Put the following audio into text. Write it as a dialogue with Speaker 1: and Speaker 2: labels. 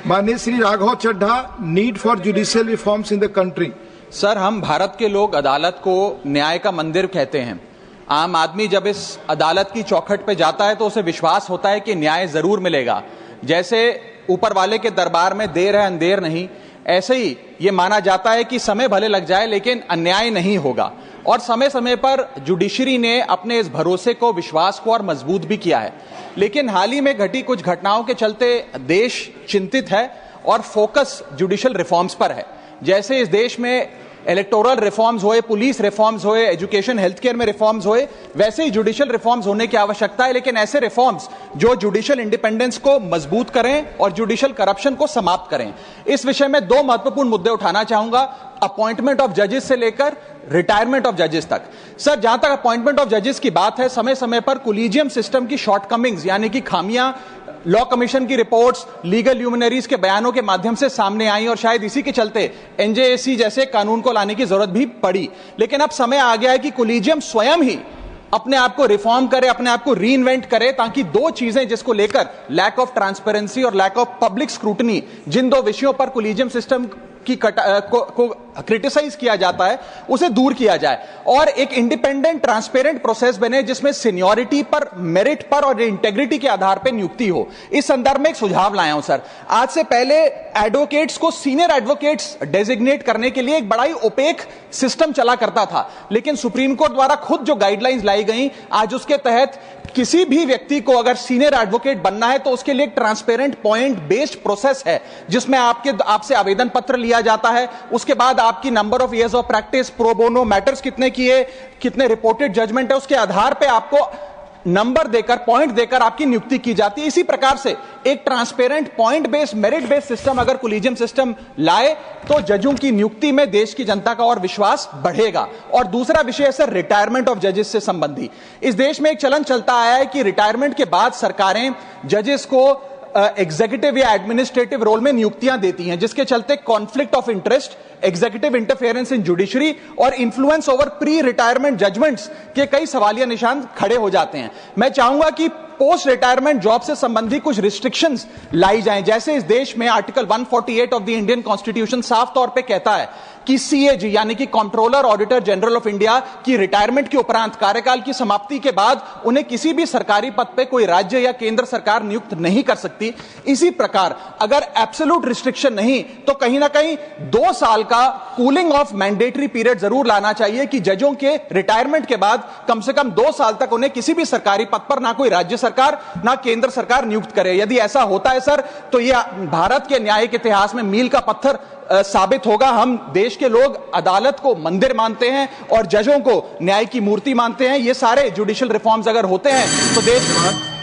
Speaker 1: माननीय Shri Raghav Chadha, need for judicial reforms in the country.
Speaker 2: Sir, हम भारत के लोग अदालत को न्याय का मंदिर कहते हैं। आम आदमी जब इस अदालत की चौखट पे जाता है तो उसे विश्वास होता है कि न्याय जरूर मिलेगा। जैसे ऊपर वाले के दरबार में देर है अंधेर नहीं, ऐसे ही ये माना जाता है कि समय भले लग जाए लेकिन अन्याय नहीं होगा। और समय समय पर जुडिशरी ने अपने इस भरोसे को, विश्वास को और मजबूत भी किया है। लेकिन हाल ही में घटी कुछ घटनाओं के चलते देश चिंतित है और फोकस जुडिशियल रिफॉर्म्स पर है। जैसे इस देश में इलेक्टोरल रिफॉर्म्स हुए, पुलिस रिफॉर्म्स हुए, एजुकेशन हेल्थ केयर में रिफॉर्म्स हुए, वैसे ही जुडिशियल रिफॉर्म्स होने की आवश्यकता है। लेकिन ऐसे रिफॉर्म्स जो जुडिशियल इंडिपेंडेंस को मजबूत करें और जुडिशियल करप्शन को समाप्त करें। इस विषय में दो महत्वपूर्ण मुद्दे उठाना चाहूंगा, अपॉइंटमेंट ऑफ जजेस से लेकर रिटायरमेंट ऑफ जजेस तक। सर, जहां तक अपॉइंटमेंट ऑफ जजेस की बात है, समय समय पर कोलिजियम सिस्टम की शॉर्टकमिंग्स यानी कि खामियां लॉ कमीशन की रिपोर्ट्स, लीगल ल्यूमिनरीज के बयानों के माध्यम से सामने आई और शायद इसी के चलते एनजेएसी जैसे कानून को लाने की जरूरत भी पड़ी। लेकिन अब समय आ गया है कि कोलिजियम स्वयं ही अपने आप को रिफॉर्म करे, अपने आप को रीइन्वेंट करे, ताकि दो चीजें जिसको लेकर लैक ऑफ ट्रांसपेरेंसी और लैक ऑफ पब्लिक स्क्रूटनी, जिन दो विषयों पर कोलिजियम सिस्टम की को क्रिटिसाइज किया जाता है, उसे दूर किया जाए और एक इंडिपेंडेंट ट्रांसपेरेंट प्रोसेस बने जिसमें सीनियरिटी पर, मेरिट पर और इंटेग्रिटी के आधार पर नियुक्ति हो। इस संदर्भ में एक सुझाव लाया हूं सर। आज से पहले एडवोकेट्स को सीनियर एडवोकेट्स डेजिग्नेट करने के लिए एक बड़ा ही ओपेक सिस्टम चला करता था, लेकिन सुप्रीम कोर्ट द्वारा खुद जो गाइडलाइंस लाई गई, आज उसके तहत किसी भी व्यक्ति को अगर सीनियर एडवोकेट बनना है तो उसके लिए एक ट्रांसपेरेंट पॉइंट बेस्ड प्रोसेस है, जिसमें आपसे आवेदन पत्र लिया जाता है। उसके बाद आपकी number of years of practice, pro bono matters कितने किए, कितने रिपोर्टेड जजमेंट है, उसके आधार पे आपको नंबर देकर, पॉइंट देकर आपकी नियुक्ति की जाती है। इसी प्रकार से एक transparent point based, merit based system अगर कोलिजियम सिस्टम लाए तो जजों की नियुक्ति में देश की जनता का और विश्वास बढ़ेगा। और दूसरा विषय है सर, रिटायरमेंट ऑफ जजेस से संबंधी। इस देश में एक चलन चलता आया है कि रिटायरमेंट के बाद सरकारें जजेस को एग्जीक्यूटिव या एडमिनिस्ट्रेटिव रोल में नियुक्तियां देती हैं, जिसके चलते conflict of interest, executive interference in judiciary और influence over pre retirement judgments के कई सवालिया निशान खड़े हो जाते हैं। मैं चाहूंगा कि पोस्ट रिटायरमेंट जॉब से संबंधी कुछ रिस्ट्रिक्शंस लाई जाएं। जैसे इस देश में article 148 of the Indian constitution साफ तौर पे कहता है कि सीएजी यानी कि controller auditor general of India की रिटायरमेंट के उपरांत, कार्यकाल की समाप्ति के बाद उन्हें किसी भी सरकारी पद पे कोई राज्य या केंद्र सरकार नियुक्त नहीं कर सकती। इसी प्रकार अगर एब्सोल्यूट रिस्ट्रिक्शन नहीं तो कहीं ना कहीं 2 साल का कूलिंग ऑफ मैंडेटरी पीरियड जरूर लाना चाहिए कि जजों के रिटायरमेंट के बाद कम से कम 2 साल तक उन्हें किसी भी सरकारी पद पर ना कोई राज्य सरकार ना केंद्र सरकार नियुक्त करे। यदि ऐसा होता है सर तो यह भारत के न्यायिक इतिहास में मील का पत्थर साबित होगा। हम देश के लोग अदालत को मंदिर मानते हैं और जजों को न्याय की मूर्ति मानते हैं। ये सारे जुडिशियल रिफॉर्म्स अगर होते हैं तो देश